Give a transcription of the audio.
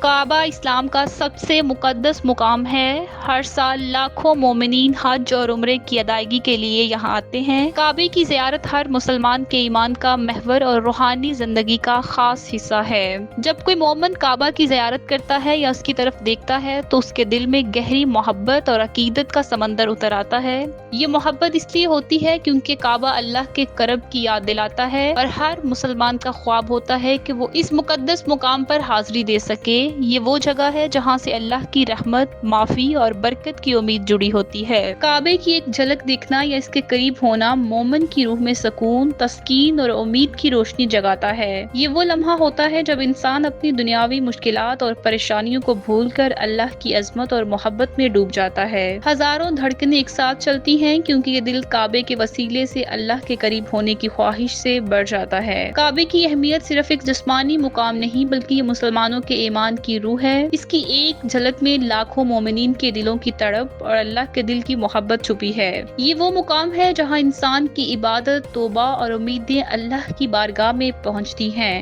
काबा इस्लाम का सबसे मुकद्दस मुकाम है। हर साल लाखों मोमिनीन हज और उम्रे की अदायगी के लिए यहाँ आते हैं। काबे की ज़ियारत हर मुसलमान के ईमान का महवर और रूहानी जिंदगी का खास हिस्सा है। जब कोई मोमिन काबा की ज़ियारत करता है या उसकी तरफ देखता है तो उसके दिल में गहरी मोहब्बत और अकीदत का समंदर उतर आता है। ये मोहब्बत इसलिए होती है क्योंकि काबा अल्लाह के करब की याद दिलाता है और हर मुसलमान का ख्वाब होता है कि वो इस मुकद्दस मुकाम पर हाजिरी दे सके। ये वो जगह है जहाँ से अल्लाह की रहमत, माफी और बरकत की उम्मीद जुड़ी होती है। काबे की एक झलक देखना या इसके करीब होना मोमिन की रूह में सुकून, तस्कीन और उम्मीद की रोशनी जगाता है। ये वो लम्हा होता है जब इंसान अपनी दुनियावी मुश्किलात और परेशानियों को भूलकर अल्लाह की अजमत और मोहब्बत में डूब जाता है। हजारों धड़कनें एक साथ चलती हैं क्योंकि ये दिल काबे के वसीले से अल्लाह के करीब होने की ख्वाहिश से बढ़ जाता है। काबे की अहमियत सिर्फ एक जिस्मानी मुकाम नहीं बल्कि ये मुसलमानों के ईमान की रूह है। इसकी एक झलक में लाखों मोमिनीन के दिलों की तड़प और अल्लाह के दिल की मोहब्बत छुपी है। ये वो मुकाम है जहाँ इंसान की इबादत, तौबा और उम्मीदें अल्लाह की बारगाह में पहुँचती हैं।